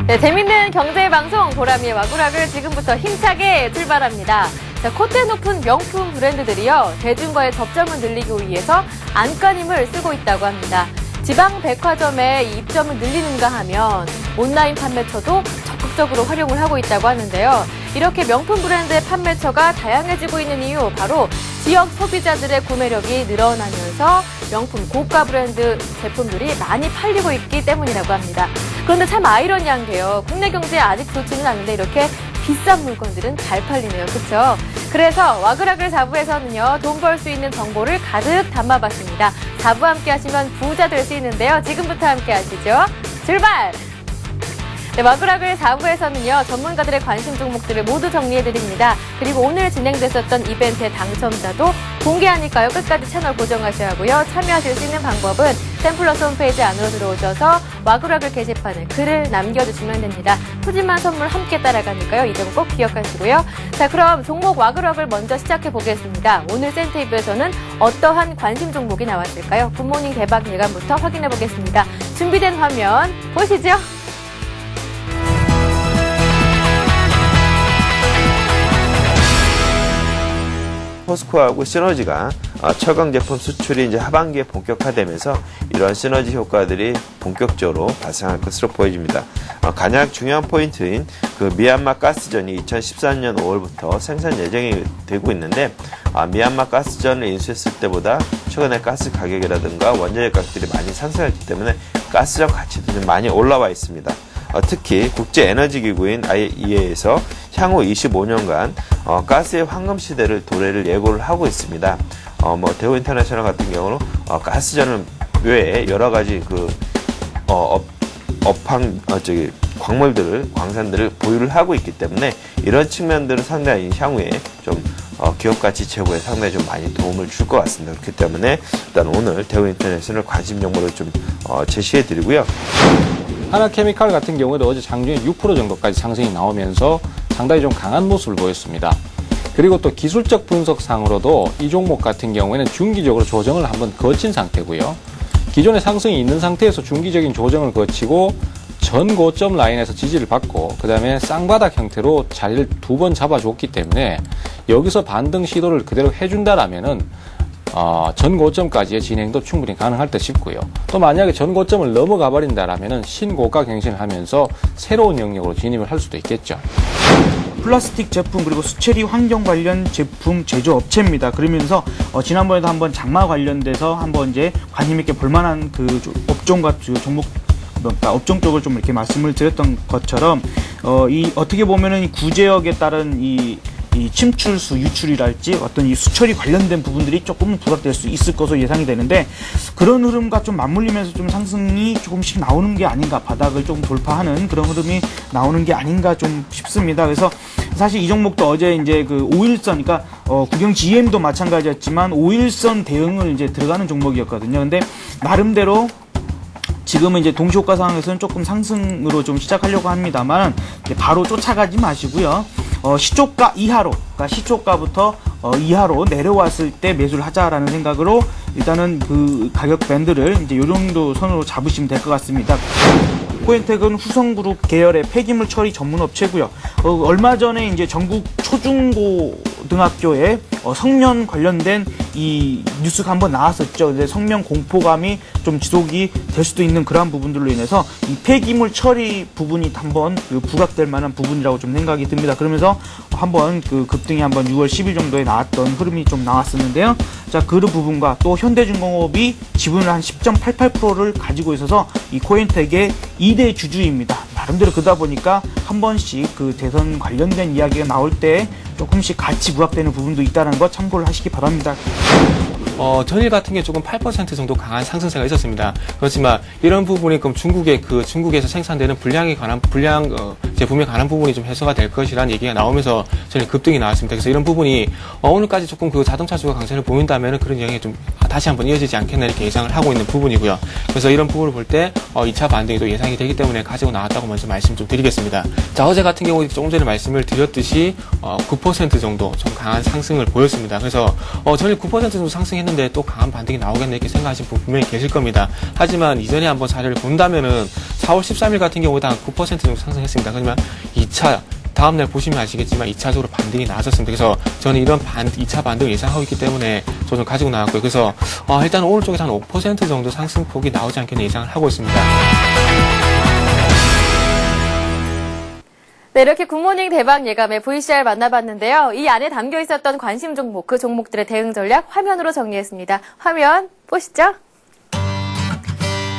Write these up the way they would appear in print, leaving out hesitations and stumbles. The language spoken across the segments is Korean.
네, 재밌는 경제방송 보람이의 와구락을 지금부터 힘차게 출발합니다. 자, 콧대 높은 명품 브랜드들이요, 대중과의 접점을 늘리기 위해서 안간힘을 쓰고 있다고 합니다. 지방 백화점에 입점을 늘리는가 하면 온라인 판매처도 적극적으로 활용을 하고 있다고 하는데요. 이렇게 명품 브랜드의 판매처가 다양해지고 있는 이유, 바로 지역 소비자들의 구매력이 늘어나면서 명품 고가 브랜드 제품들이 많이 팔리고 있기 때문이라고 합니다. 그런데 참 아이러니한 게요, 국내 경제에 아직 좋지는 않은데 이렇게 비싼 물건들은 잘 팔리네요. 그렇죠? 그래서 와그락을 4부에서는요, 돈 벌 수 있는 정보를 가득 담아봤습니다. 4부 함께 하시면 부자 될 수 있는데요. 지금부터 함께 하시죠. 출발! 네, 와그락을 4부에서는요, 전문가들의 관심 종목들을 모두 정리해드립니다. 그리고 오늘 진행됐었던 이벤트의 당첨자도 공개하니까요, 끝까지 채널 고정하셔야 하고요. 참여하실 수 있는 방법은 템플러스 홈페이지 안으로 들어오셔서 와그락을 게시판에 글을 남겨주시면 됩니다. 푸짐한 선물 함께 따라가니까요, 이 점 꼭 기억하시고요. 자, 그럼 종목 와그락을 먼저 시작해 보겠습니다. 오늘 센테이브에서는 어떠한 관심 종목이 나왔을까요? 굿모닝 대박 예감부터 확인해 보겠습니다. 준비된 화면 보시죠. 포스코하고 시너지가 철강 제품 수출이 이제 하반기에 본격화되면서 이러한 시너지 효과들이 본격적으로 발생할 것으로 보여집니다. 가장 중요한 포인트인 그 미얀마 가스전이 2014년 5월부터 생산 예정이 되고 있는데, 미얀마 가스전을 인수했을 때보다 최근에 가스 가격이라든가 원자재 가격들이 많이 상승했기 때문에 가스전 가치도 좀 많이 올라와 있습니다. 특히 국제에너지기구인 IEA에서 향후 25년간 가스의 황금 시대를 도래를 예고를 하고 있습니다. 대우인터내셔널 같은 경우는 가스전 외에 여러 가지 광산들을 보유를 하고 있기 때문에 이런 측면들은 상당히 향후에 좀 기업 가치 제고에 상당히 좀 많이 도움을 줄 것 같습니다. 그렇기 때문에 일단 오늘 대우인터내셔널 관심 정보를 좀 제시해 드리고요. 하나케미칼 같은 경우에도 어제 장중에 6% 정도까지 상승이 나오면서 상당히 좀 강한 모습을 보였습니다. 그리고 또 기술적 분석상으로도 이 종목 같은 경우에는 중기적으로 조정을 한번 거친 상태고요. 기존의 상승이 있는 상태에서 중기적인 조정을 거치고 전 고점 라인에서 지지를 받고 그 다음에 쌍바닥 형태로 자리를 2번 잡아줬기 때문에 여기서 반등 시도를 그대로 해준다라면은 전 고점까지의 진행도 충분히 가능할 듯 싶고요. 또 만약에 전 고점을 넘어가 버린다라면은 신고가 갱신을 하면서 새로운 영역으로 진입을 할 수도 있겠죠. 플라스틱 제품 그리고 수체리 환경 관련 제품 제조업체입니다. 그러면서 지난번에도 한번 장마 관련돼서 한번 이제 관심 있게 볼만한 그 업종과 종목, 그러니까 업종 쪽을 좀 이렇게 말씀을 드렸던 것처럼 어떻게 보면은 이 구제역에 따른 이 침출수 유출이랄지 어떤 이 수처리 관련된 부분들이 조금 부각될 수 있을 것으로 예상이 되는데, 그런 흐름과 좀 맞물리면서 좀 상승이 조금씩 나오는 게 아닌가, 바닥을 조금 돌파하는 그런 흐름이 나오는 게 아닌가 좀 싶습니다. 그래서 사실 이 종목도 어제 이제 그 5일선, 그러니까 국영 GM도 마찬가지였지만 5일선 대응을 이제 들어가는 종목이었거든요. 근데 나름대로 지금은 이제 동시효과 상황에서는 조금 상승으로 좀 시작하려고 합니다만, 바로 쫓아가지 마시고요. 시초가 이하로, 그러니까 시초가부터 이하로 내려왔을 때 매수를 하자라는 생각으로 일단은 그 가격 밴드를 이제 요 정도 선으로 잡으시면 될 것 같습니다. 코엔텍은 후성그룹 계열의 폐기물 처리 전문 업체고요. 얼마 전에 이제 전국 초중고등학교에 성면 관련된 이 뉴스가 한번 나왔었죠. 근데 성면 공포감이 좀 지속이 될 수도 있는 그러한 부분들로 인해서 이 폐기물 처리 부분이 한번 부각될 만한 부분이라고 좀 생각이 듭니다. 그러면서 한번 그 급등이 한번 6월 10일 정도에 나왔던 흐름이 좀 나왔었는데요. 자, 그 부분과 또 현대중공업이 지분을 한 10.88%를 가지고 있어서 이 코엔텍의 2대 주주입니다. 나름대로 그러다 보니까 한 번씩 그 대선 관련된 이야기가 나올 때 조금씩 같이 부각되는 부분도 있다는 것 참고를 하시기 바랍니다. 전일 같은 게 조금 8% 정도 강한 상승세가 있었습니다. 그렇지만 이런 부분이 그럼 중국에서 생산되는 불량 제품에 관한 부분이 좀 해소가 될 것이라는 얘기가 나오면서 전일 급등이 나왔습니다. 그래서 이런 부분이 오늘까지 조금 그 자동차 수가 강세를 보인다면 그런 영향이 좀 다시 한번 이어지지 않겠나 이렇게 예상을 하고 있는 부분이고요. 그래서 이런 부분을 볼 때 2차 반등이 또 예상이 되기 때문에 가지고 나왔다고 먼저 말씀 좀 드리겠습니다. 자, 어제 같은 경우 조금 전에 말씀을 드렸듯이 9% 정도 좀 강한 상승을 보였습니다. 그래서 전일 9% 정도 상승했는데 했는데 또 강한 반등이 나오겠네 이렇게 생각하시는 분 분명히 계실 겁니다. 하지만 이전에 한번 사례를 본다면은 4월 13일 같은 경우도 한 9% 정도 상승했습니다. 하지만 2차 다음날 보시면 아시겠지만 2차적으로 반등이 나왔었습니다. 그래서 저는 이런 2차 반등을 예상하고 있기 때문에 저는 가지고 나왔고요. 그래서 일단 오늘 쪽에서 한 5% 정도 상승폭이 나오지 않겠나 예상을 하고 있습니다. 네, 이렇게 굿모닝 대박 예감의 VCR 만나봤는데요. 이 안에 담겨 있었던 관심 종목, 그 종목들의 대응 전략 화면으로 정리했습니다. 화면 보시죠.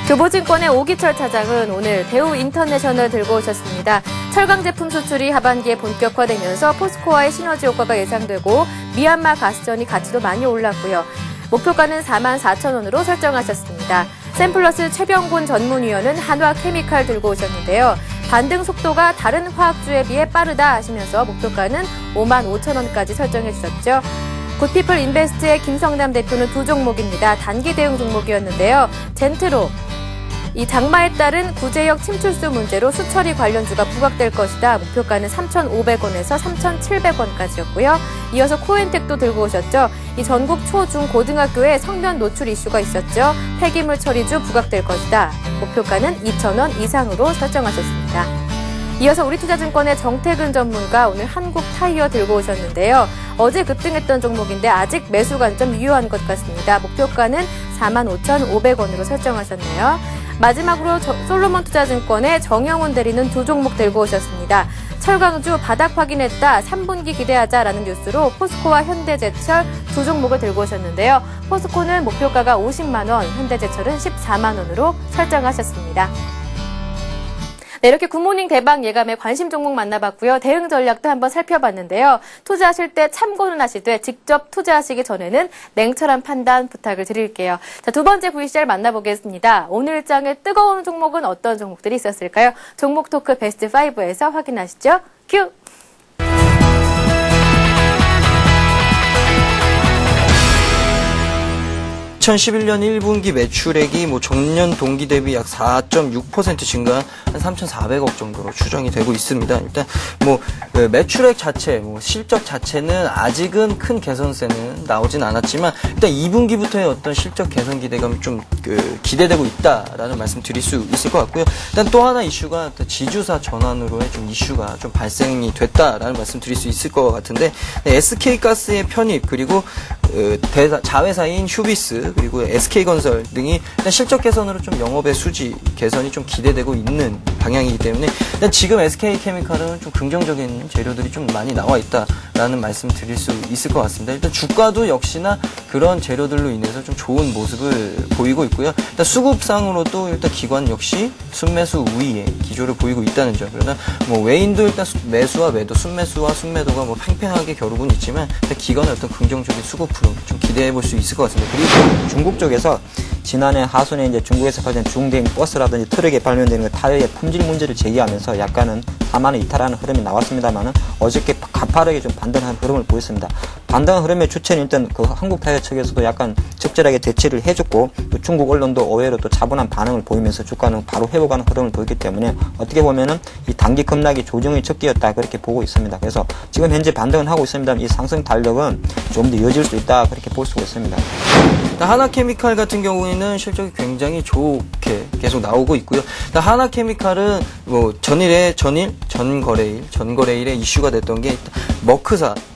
교보증권의 오기철 차장은 오늘 대우 인터내셔널 들고 오셨습니다. 철강 제품 수출이 하반기에 본격화되면서 포스코와의 시너지 효과가 예상되고 미얀마 가스전이 가치도 많이 올랐고요. 목표가는 44,000원으로 설정하셨습니다. 샘플러스 최병곤 전문위원은 한화케미칼 들고 오셨는데요. 반등 속도가 다른 화학주에 비해 빠르다 하시면서 목표가는 55,000원까지 설정해 주셨죠. 굿피플 인베스트의 김성남 대표는 두 종목입니다. 단기 대응 종목이었는데요. 젠트로, 이 장마에 따른 구제역 침출수 문제로 수처리 관련주가 부각될 것이다. 목표가는 3,500원에서 3,700원까지였고요. 이어서 코엔텍도 들고 오셨죠. 이 전국 초, 중, 고등학교에 성면 노출 이슈가 있었죠. 폐기물 처리주 부각될 것이다. 목표가는 2,000원 이상으로 설정하셨습니다. 이어서 우리투자증권의 정태근 전문가 오늘 한국타이어 들고 오셨는데요. 어제 급등했던 종목인데 아직 매수 관점 유효한 것 같습니다. 목표가는 45,500원으로 설정하셨네요. 마지막으로 솔로몬 투자증권의 정영훈 대리는 두 종목 들고 오셨습니다. 철강주 바닥 확인했다, 3분기 기대하자라는 뉴스로 포스코와 현대제철 두 종목을 들고 오셨는데요. 포스코는 목표가가 50만 원, 현대제철은 14만 원으로 설정하셨습니다. 네, 이렇게 굿모닝 대박 예감의 관심 종목 만나봤고요. 대응 전략도 한번 살펴봤는데요. 투자하실 때 참고는 하시되 직접 투자하시기 전에는 냉철한 판단 부탁을 드릴게요. 자, 두 번째 VCR 만나보겠습니다. 오늘 장의 뜨거운 종목은 어떤 종목들이 있었을까요? 종목 토크 베스트 5에서 확인하시죠. 큐! 2011년 1분기 매출액이 전년 동기 대비 약 4.6% 증가한 한 3,400억 정도로 추정이 되고 있습니다. 일단 매출액 자체, 실적 자체는 아직은 큰 개선세는 나오진 않았지만 일단 2분기부터의 어떤 실적 개선 기대감이 좀 기대되고 있다라는 말씀 드릴 수 있을 것 같고요. 일단 또 하나 이슈가 지주사 전환으로의 좀 이슈가 좀 발생이 됐다라는 말씀 드릴 수 있을 것 같은데, SK가스의 편입 그리고 자회사인 휴비스 그리고 SK건설 등이 일단 실적 개선으로 좀 영업의 수지 개선이 좀 기대되고 있는 방향이기 때문에 일단 지금 SK케미칼은 좀 긍정적인 재료들이 좀 많이 나와 있다라는 말씀 드릴 수 있을 것 같습니다. 일단 주가도 역시나 그런 재료들로 인해서 좀 좋은 모습을 보이고 있고요. 일단 수급상으로도 일단 기관 역시 순매수 우위의 기조를 보이고 있다는 점. 그러나 외인도 일단 매수와 매도, 순매수와 순매도가 팽팽하게 겨루고는 있지만 일단 기관의 어떤 긍정적인 수급 흐름 좀 기대해 볼 수 있을 것 같습니다. 그리고 중국 쪽에서 지난해 하순에 이제 중국에서 발전 중대형 버스라든지 트럭에 발명되는 타이어의 품질 문제를 제기하면서 약간은 하만을 이탈하는 흐름이 나왔습니다만은 어저께 가파르게 좀 반등한 흐름을 보였습니다. 반등한 흐름의 주체는 일단 한국 타이어 측에서도 약간 적절하게 대처를 해줬고, 또 중국 언론도 의외로 또 차분한 반응을 보이면서 주가는 바로 회복하는 흐름을 보였기 때문에 어떻게 보면은 이 단기 급락이 조정의 적기였다 그렇게 보고 있습니다. 그래서 지금 현재 반등은 하고 있습니다만 이 상승 달력은 좀 더 이어질 수 있다 그렇게 볼 수가 있습니다. 하나케미칼 같은 경우에는 실적이 굉장히 좋게 계속 나오고 있고요. 하나케미칼은 전거래일에 이슈가 됐던 게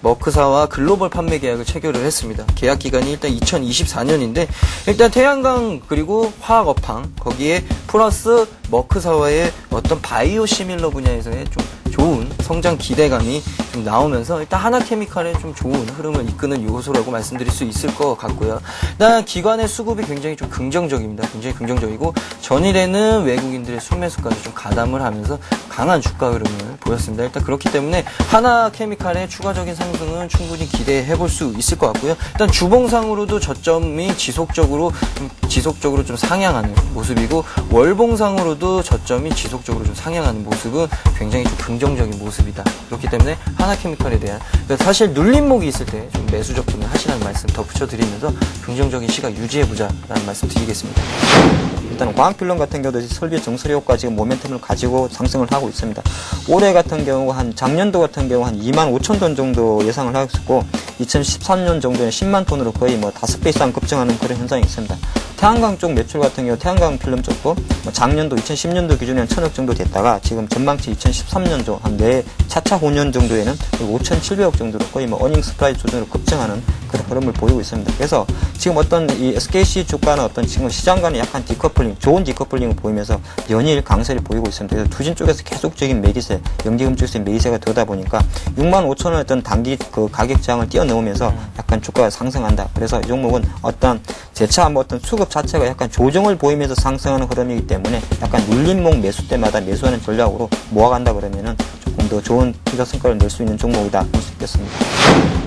머크사와 글로벌 판매 계약을 체결을 했습니다. 계약 기간이 일단 2024년인데 일단 태양광 그리고 화학업황 거기에 플러스 머크사와의 어떤 바이오 시밀러 분야에서의 좀 좋은 성장 기대감이 좀 나오면서 일단 하나케미칼에 좀 좋은 흐름을 이끄는 요소라고 말씀드릴 수 있을 것 같고요. 일단 기관의 수급이 굉장히 좀 긍정적입니다. 굉장히 긍정적이고 전일에는 외국인들의 순매수까지 좀 가담을 하면서 강한 주가 흐름을 보였습니다. 일단 그렇기 때문에 하나케미칼의 추가적인 상승은 충분히 기대해 볼 수 있을 것 같고요. 일단 주봉상으로도 저점이 지속적으로 좀 상향하는 모습이고, 월봉상으로도 저점이 지속적으로 좀 상향하는 모습은 굉장히 좀 긍정적인 모습이다. 그렇기 때문에 하나케미칼에 대한 사실 눌림목이 있을 때 좀 매수 접근을 하시라는 말씀 덧붙여 드리면서 긍정적인 시각 유지해보자라는 말씀 드리겠습니다. 일단 광학필름 같은 경우도 설비 정수리 효과 지금 모멘텀을 가지고 상승을 하고 있습니다. 올해 같은 경우 작년도 같은 경우 한 25,000톤 정도 예상을 하고 있었고, 2013년 정도에 10만 톤으로 거의 뭐 5배 이상 급증하는 그런 현상이 있습니다. 태양광 쪽 매출 같은 경우 태양광 필름 쪽도 뭐 작년도 2010년도 기준에 1,000억 정도 됐다가 지금 전망치 2013년도 한 내 차차 5년 정도에는 5,700억 정도로 거의 뭐 어닝 스프라이즈 수준으로 급증하는 그런 흐름을 보이고 있습니다. 그래서 지금 어떤 이 SKC 주가는 어떤 지금 시장과는 약간 디커플링, 좋은 디커플링을 보이면서 연일 강세를 보이고 있습니다. 그래서 투진 쪽에서 계속적인 매기세, 연기금 쪽에서 매기세가 되다 보니까 65,000원 어떤 단기 그 가격장을 뛰어넘으면서 약간 주가가 상승한다. 그래서 이 종목은 어떤 재차 뭐 어떤 수급 자체가 약간 조정을 보이면서 상승하는 흐름이기 때문에 약간 눌림목 매수 때마다 매수하는 전략으로 모아간다 그러면은 조금 더 좋은 투자 성과를 낼 수 있는 종목이다 볼 수 있겠습니다.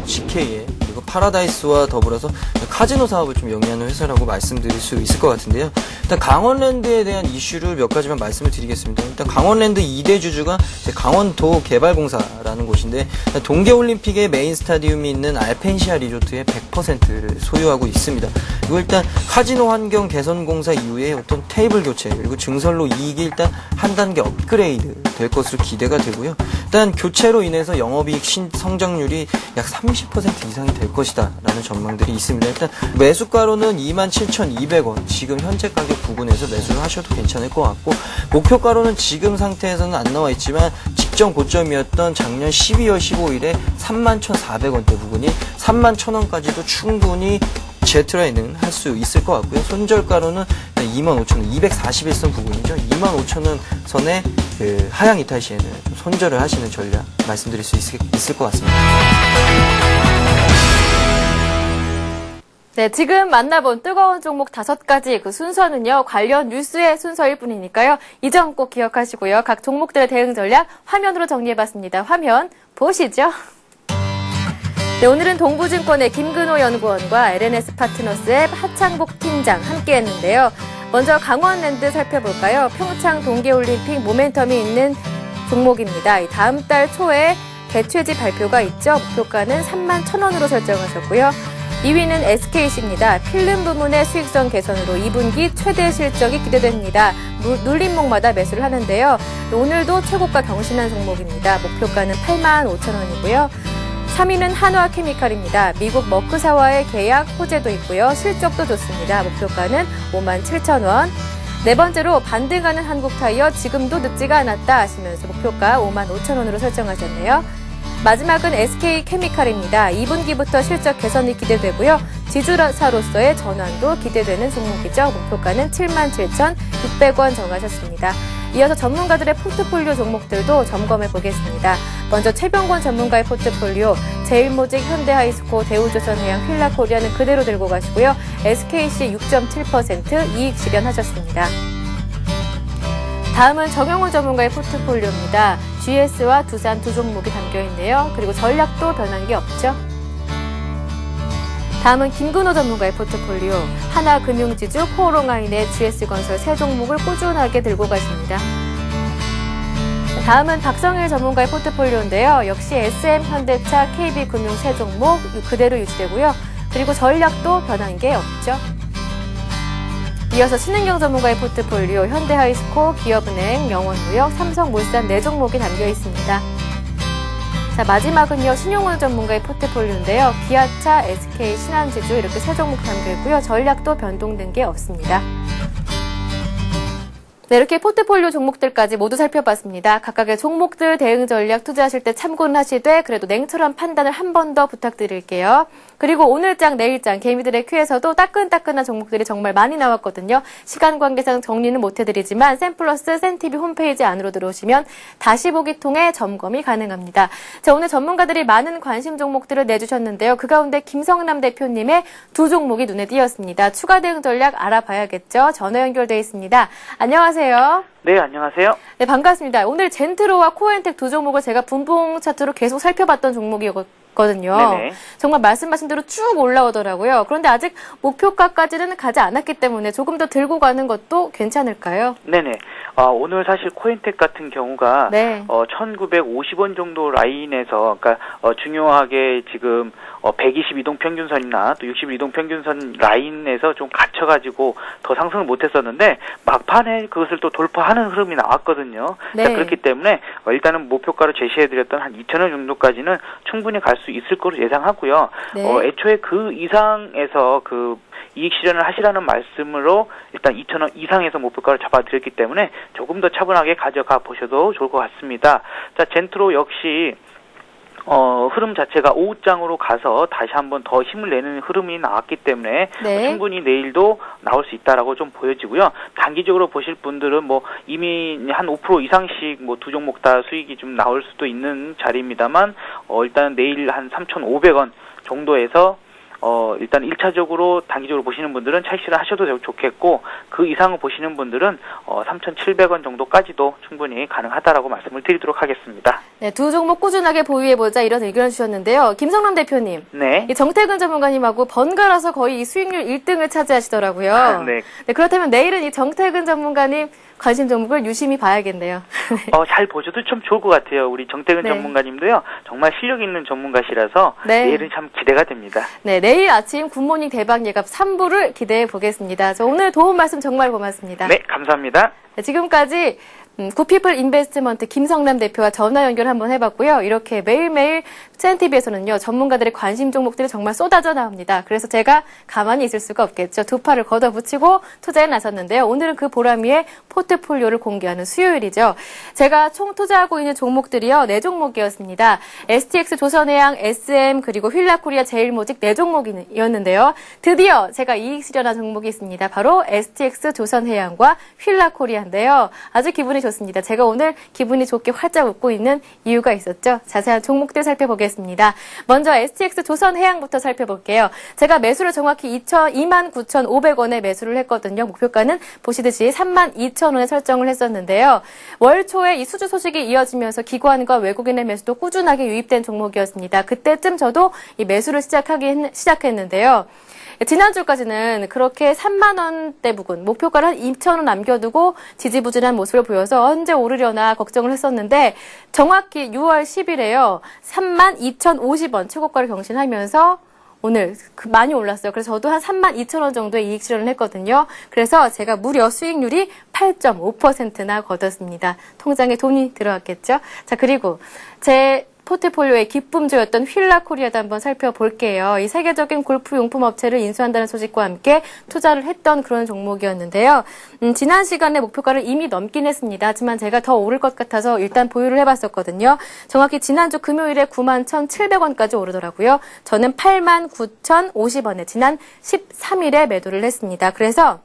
CK에 그리고 파라다이스와 더불어서 카지노 사업을 좀 영위하는 회사라고 말씀드릴 수 있을 것 같은데요. 일단 강원랜드에 대한 이슈를 몇 가지만 말씀을 드리겠습니다. 일단 강원랜드 2대 주주가 강원도 개발공사라는 곳인데 동계올림픽의 메인 스타디움이 있는 알펜시아 리조트의 100%를 소유하고 있습니다. 그리고 일단 카지노 환경 개선 공사 이후에 어떤 테이블 교체 그리고 증설로 이익이 일단 한 단계 업그레이드 될 것으로 기대가 되고요. 일단 교체로 인해서 영업이익 성장률이 약 30% 이상이 될 것이다 라는 전망들이 있습니다. 일단 매수가로는 27,200원 지금 현재 가격 부근에서 매수를 하셔도 괜찮을 것 같고 목표가로는 지금 상태에서는 안 나와 있지만 직전 고점이었던 작년 12월 15일에 31,400원대 부근이 31,000원까지도 충분히 제트라인은 할 수 있을 것 같고요. 손절가로는 25,000원, 241선 부근이죠. 25,000원 선에 그 하향 이탈 시에는 좀 손절을 하시는 전략 말씀드릴 수 있을 것 같습니다. 네, 지금 만나본 뜨거운 종목 5가지 그 순서는요, 관련 뉴스의 순서일 뿐이니까요. 이 점 꼭 기억하시고요. 각 종목들의 대응 전략 화면으로 정리해봤습니다. 화면 보시죠. 네, 오늘은 동부증권의 김근호 연구원과 LNS 파트너스의 하창복 팀장 함께 했는데요. 먼저 강원랜드 살펴볼까요? 평창 동계올림픽 모멘텀이 있는 종목입니다. 다음 달 초에 개최지 발표가 있죠. 목표가는 31,000원으로 설정하셨고요. 2위는 SKC입니다. 필름 부문의 수익성 개선으로 2분기 최대 실적이 기대됩니다. 눌림목마다 매수를 하는데요. 오늘도 최고가 경신한 종목입니다. 목표가는 85,000원이고요. 3위는 한화케미칼입니다. 미국 머크사와의 계약 호재도 있고요. 실적도 좋습니다. 목표가는 57,000원. 네 번째로 반등하는 한국타이어 지금도 늦지가 않았다 하시면서 목표가 55,000원으로 설정하셨네요. 마지막은 SK케미칼입니다. 2분기부터 실적 개선이 기대되고요. 지주사로서의 전환도 기대되는 종목이죠. 목표가는 77,600원 정하셨습니다. 이어서 전문가들의 포트폴리오 종목들도 점검해 보겠습니다. 먼저 최병권 전문가의 포트폴리오, 제일모직, 현대하이스코, 대우조선해양, 휠라코리아는 그대로 들고 가시고요. SKC 6.7% 이익 실현하셨습니다. 다음은 정영훈 전문가의 포트폴리오입니다. GS와 두산 두 종목이 담겨있네요. 그리고 전략도 변한 게 없죠. 다음은 김근호 전문가의 포트폴리오, 하나금융지주, 포롱아인의 GS건설 세 종목을 꾸준하게 들고 가십니다. 다음은 박성일 전문가의 포트폴리오인데요. 역시 SM, 현대차, KB금융 세 종목 그대로 유지되고요. 그리고 전략도 변한 게 없죠. 이어서 신은경 전문가의 포트폴리오, 현대하이스코, 기업은행, 영원무역, 삼성물산 네 종목이 담겨 있습니다. 자, 마지막은요, 신용훈 전문가의 포트폴리오인데요. 기아차, SK, 신한지주 이렇게 세 종목 담겨 있고요. 전략도 변동된 게 없습니다. 네, 이렇게 포트폴리오 종목들까지 모두 살펴봤습니다. 각각의 종목들 대응 전략 투자하실 때 참고는 하시되 그래도 냉철한 판단을 한 번 더 부탁드릴게요. 그리고 오늘장, 내일장, 개미들의 큐에서도 따끈따끈한 종목들이 정말 많이 나왔거든요. 시간 관계상 정리는 못해드리지만 센플러스, 센TV 홈페이지 안으로 들어오시면 다시 보기 통해 점검이 가능합니다. 자, 오늘 전문가들이 많은 관심 종목들을 내주셨는데요. 그 가운데 김성남 대표님의 두 종목이 눈에 띄었습니다. 추가 대응 전략 알아봐야겠죠. 전화 연결돼 있습니다. 안녕하세요. 네, 안녕하세요. 네, 반갑습니다. 오늘 젠트로와 코엔텍 두 종목을 제가 분봉 차트로 계속 살펴봤던 종목이거든요. 네네. 정말 말씀하신 대로 쭉 올라오더라고요. 그런데 아직 목표가까지는 가지 않았기 때문에 조금 더 들고 가는 것도 괜찮을까요? 네네. 오늘 사실 코엔텍 같은 경우가 네. 1950원 정도 라인에서 그러니까 중요하게 지금 122동 평균선이나 또 61동 평균선 라인에서 좀 갇혀가지고 더 상승을 못했었는데 막판에 그것을 또 돌파하는 흐름이 나왔거든요. 네. 자, 그렇기 때문에 일단은 목표가로 제시해드렸던 한 2,000원 정도까지는 충분히 갈 수 있을 거로 예상하고요. 네. 애초에 그 이상에서 그 이익 실현을 하시라는 말씀으로 일단 2,000원 이상에서 목표가를 잡아드렸기 때문에 조금 더 차분하게 가져가 보셔도 좋을 것 같습니다. 자, 젠트로 역시 흐름 자체가 오후장으로 가서 다시 한번 더 힘을 내는 흐름이 나왔기 때문에 네. 충분히 내일도 나올 수 있다라고 좀 보여지고요. 단기적으로 보실 분들은 뭐 이미 한 5% 이상씩 뭐 두 종목 다 수익이 좀 나올 수도 있는 자리입니다만 일단 내일 한 3,500원 정도에서 일단 1차적으로 단기적으로 보시는 분들은 차익 실현하셔도 좋겠고 그 이상을 보시는 분들은 3,700원 정도까지도 충분히 가능하다라고 말씀을 드리도록 하겠습니다. 네, 두 종목 꾸준하게 보유해보자 이런 의견을 주셨는데요. 김성남 대표님, 네. 이 정태근 전문가님하고 번갈아서 거의 이 수익률 1등을 차지하시더라고요. 네. 네, 그렇다면 내일은 이 정태근 전문가님 관심 종목을 유심히 봐야겠네요. 잘 보셔도 참 좋을 것 같아요. 우리 정태근 네. 전문가님도요. 정말 실력 있는 전문가시라서 네. 내일은 참 기대가 됩니다. 네, 내일 아침 굿모닝 대박 예갑 3부를 기대해 보겠습니다. 저 오늘 도움 말씀 정말 고맙습니다. 네, 감사합니다. 네, 지금까지 구피플 인베스트먼트 김성남 대표와 전화 연결 한번 해봤고요. 이렇게 매일매일 CNTV에서는요, 전문가들의 관심 종목들이 정말 쏟아져 나옵니다. 그래서 제가 가만히 있을 수가 없겠죠. 두 팔을 걷어붙이고 투자에 나섰는데요. 오늘은 그 보람위에 포트폴리오를 공개하는 수요일이죠. 제가 총 투자하고 있는 종목들이요, 4종목이었습니다. STX 조선해양, SM, 그리고 휠라코리아 제일모직 4종목이었는데요. 드디어 제가 이익 실현한 종목이 있습니다. 바로 STX 조선해양과 휠라코리아인데요. 아주 기분이 좋습니다. 제가 오늘 기분이 좋게 활짝 웃고 있는 이유가 있었죠. 자세한 종목들 살펴보겠습니다. 먼저 STX 조선해양부터 살펴볼게요. 제가 매수를 정확히 29,500원에 매수를 했거든요. 목표가는 보시듯이 32,000원에 설정을 했었는데요. 월 초에 이 수주 소식이 이어지면서 기관과 외국인의 매수도 꾸준하게 유입된 종목이었습니다. 그때쯤 저도 이 매수를 시작했는데요. 지난주까지는 그렇게 3만 원대 부근, 목표가를 한 2,000원 남겨두고 지지부진한 모습을 보여서 언제 오르려나 걱정을 했었는데 정확히 6월 10일에요. 32,050원 최고가를 경신하면서 오늘 많이 올랐어요. 그래서 저도 한 32,000원 정도의 이익 실현을 했거든요. 그래서 제가 무려 수익률이 8.5%나 거뒀습니다. 통장에 돈이 들어왔겠죠? 자, 그리고 제 포트폴리오의 기쁨주였던 휠라코리아도 한번 살펴볼게요. 이 세계적인 골프 용품 업체를 인수한다는 소식과 함께 투자를 했던 그런 종목이었는데요. 지난 시간에 목표가를 이미 넘긴 했습니다. 하지만 제가 더 오를 것 같아서 일단 보유를 해봤었거든요. 정확히 지난주 금요일에 91,700원까지 오르더라고요. 저는 89,050원에 지난 13일에 매도를 했습니다. 그래서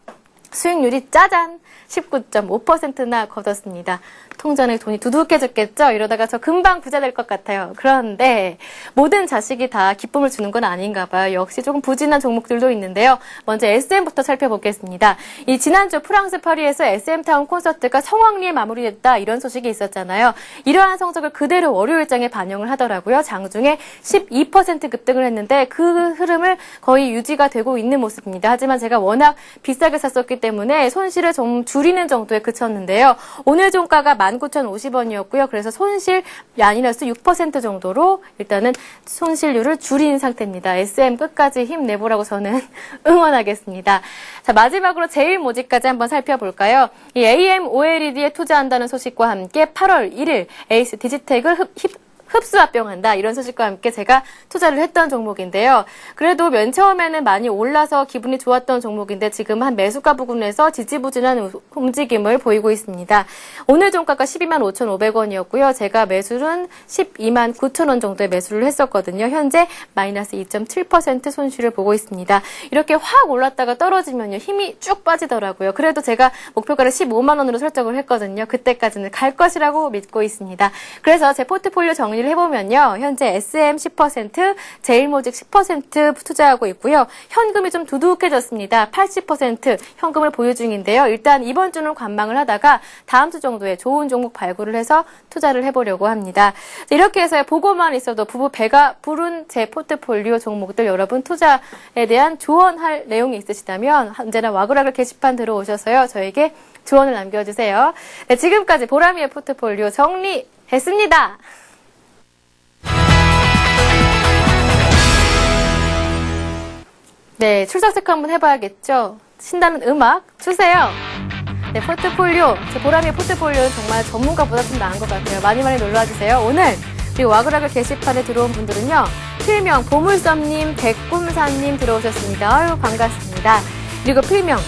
수익률이 짜잔! 19.5%나 거뒀습니다. 통장에 돈이 두둑해졌겠죠? 이러다가 저 금방 부자 될 것 같아요. 그런데 모든 자식이 다 기쁨을 주는 건 아닌가 봐요. 역시 조금 부진한 종목들도 있는데요. 먼저 SM부터 살펴보겠습니다. 이 지난주 프랑스 파리에서 SM타운 콘서트가 성황리에 마무리됐다 이런 소식이 있었잖아요. 이러한 성적을 그대로 월요일장에 반영을 하더라고요. 장중에 12% 급등을 했는데 그 흐름을 거의 유지가 되고 있는 모습입니다. 하지만 제가 워낙 비싸게 샀었기 때문에 손실을 좀 줄이는 정도에 그쳤는데요. 오늘 종가가 19,050원이었고요. 그래서 손실 마이너스 6% 정도로 일단은 손실률을 줄인 상태입니다. SM 끝까지 힘내보라고 저는 응원하겠습니다. 자, 마지막으로 제일모직까지 한번 살펴볼까요? 이 AMOLED에 투자한다는 소식과 함께 8월 1일 에이스 디지텍을 흡수합병한다 이런 소식과 함께 제가 투자를 했던 종목인데요. 그래도 맨 처음에는 많이 올라서 기분이 좋았던 종목인데 지금 한 매수가 부근에서 지지부진한 움직임을 보이고 있습니다. 오늘 종가가 125,500원이었고요. 제가 매수는 129,000원 정도의 매수를 했었거든요. 현재 마이너스 2.7% 손실을 보고 있습니다. 이렇게 확 올랐다가 떨어지면요. 힘이 쭉 빠지더라고요. 그래도 제가 목표가를 15만 원으로 설정을 했거든요. 그때까지는 갈 것이라고 믿고 있습니다. 그래서 제 포트폴리오 정리를 해보면요. 현재 SM 10%, 제일모직 10% 투자하고 있고요. 현금이 좀 두둑해졌습니다. 80% 현금을 보유 중인데요. 일단 이번 주는 관망을 하다가 다음 주 정도에 좋은 종목 발굴을 해서 투자를 해보려고 합니다. 이렇게 해서 보고만 있어도 부부 배가 부른 제 포트폴리오 종목들 여러분 투자에 대한 조언할 내용이 있으시다면 언제나 와그라글 게시판 들어오셔서요. 저에게 조언을 남겨주세요. 네, 지금까지 보람이의 포트폴리오 정리했습니다. 네, 출석 체크 한번 해봐야겠죠? 신나는 음악 주세요. 네, 포트폴리오. 제 보람의 포트폴리오는 정말 전문가보다 좀 나은 것 같아요. 많이 놀러와 주세요. 오늘 그리고 와그라글 게시판에 들어온 분들은요. 필명 보물섬님, 백꿈사님 들어오셨습니다. 아유 반갑습니다. 그리고 필명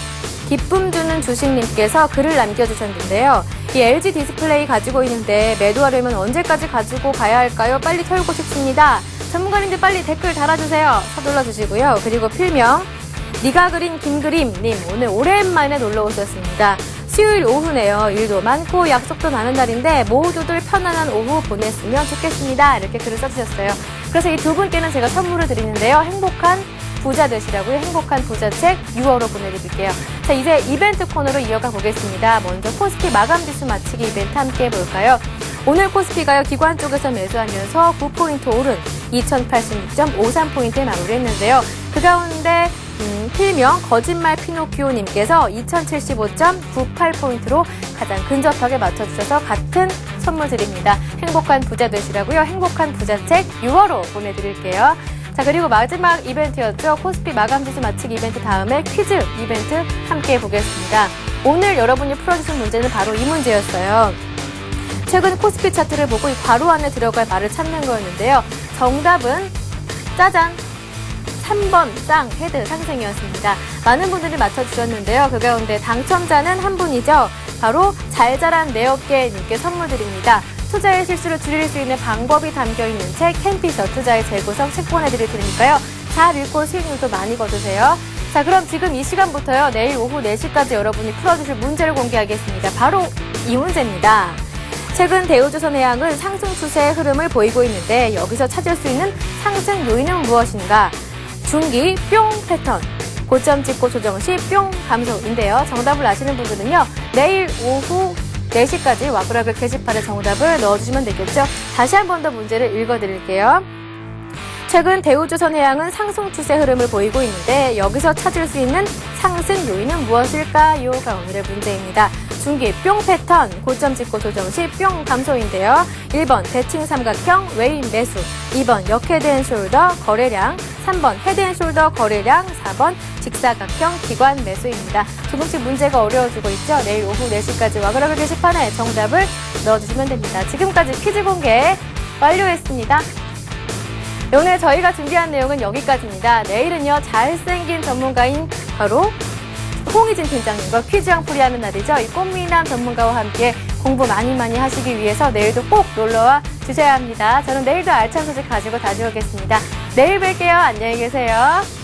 기쁨 주는 주식님께서 글을 남겨주셨는데요. 이 LG 디스플레이 가지고 있는데 매도하려면 언제까지 가지고 가야 할까요? 빨리 털고 싶습니다. 전문가님들 빨리 댓글 달아주세요. 서둘러 주시고요. 그리고 필명 니가 그린 김그림님 오늘 오랜만에 놀러 오셨습니다. 수요일 오후네요. 일도 많고 약속도 많은 날인데 모두들 편안한 오후 보냈으면 좋겠습니다. 이렇게 글을 써주셨어요. 그래서 이 두 분께는 제가 선물을 드리는데요. 행복한 부자 되시라고요. 행복한 부자책 6월호 보내드릴게요. 자, 이제 이벤트 코너로 이어가 보겠습니다. 먼저 코스피 마감지수 맞추기 이벤트 함께 해볼까요? 오늘 코스피가요. 기관 쪽에서 매수하면서 9포인트 오른 2086.53포인트에 마무리했는데요. 그 가운데 필명 거짓말 피노키오님께서 2075.98포인트로 가장 근접하게 맞춰주셔서 같은 선물 드립니다. 행복한 부자 되시라고요. 행복한 부자책 6월호 보내드릴게요. 자, 그리고 마지막 이벤트였죠. 코스피 마감지수 맞추기 이벤트 다음에 퀴즈 이벤트 함께 해보겠습니다. 오늘 여러분이 풀어주신 문제는 바로 이 문제였어요. 최근 코스피 차트를 보고 이 괄호 안에 들어갈 말을 찾는 거였는데요. 정답은 짜잔! 3번 쌍 헤드 상승이었습니다. 많은 분들이 맞춰주셨는데요. 그 가운데 당첨자는 한 분이죠. 바로 잘 자란 내 어깨님께 선물 드립니다. 투자의 실수를 줄일 수 있는 방법이 담겨있는 책 캠피서 투자의 재구성 책 보내드릴 테니까요. 잘 읽고 수익률도 많이 거두세요. 자, 그럼 지금 이 시간부터요. 내일 오후 4시까지 여러분이 풀어주실 문제를 공개하겠습니다. 바로 이 문제입니다. 최근 대우조선해양은 상승 추세의 흐름을 보이고 있는데 여기서 찾을 수 있는 상승 요인은 무엇인가? 중기 뿅 패턴, 고점 찍고 조정 시 뿅 감소인데요. 정답을 아시는 분들은요. 내일 오후 4시까지 와그라글 게시판에 정답을 넣어주시면 되겠죠. 다시 한 번 더 문제를 읽어드릴게요. 최근 대우조선해양은 상승 추세 흐름을 보이고 있는데 여기서 찾을 수 있는 상승 요인은 무엇일까요?가 오늘의 문제입니다. 중기 뿅 패턴, 고점 찍고 조정 시 뿅 감소인데요. 1번 대칭 삼각형 외인 매수, 2번 역헤드앤숄더 거래량, 3번 헤드앤숄더 거래량, 4번 직사각형 기관 매수입니다. 조금씩 문제가 어려워지고 있죠. 내일 오후 4시까지 와그라글 게시판에 정답을 넣어주시면 됩니다. 지금까지 퀴즈 공개 완료했습니다. 오늘 저희가 준비한 내용은 여기까지입니다. 내일은요. 잘생긴 전문가인 바로 홍희진 팀장님과 퀴즈왕 풀이하는 날이죠. 이 꽃미남 전문가와 함께 공부 많이 하시기 위해서 내일도 꼭 놀러와 주셔야 합니다. 저는 내일도 알찬 소식 가지고 다시 오겠습니다. 내일 뵐게요. 안녕히 계세요.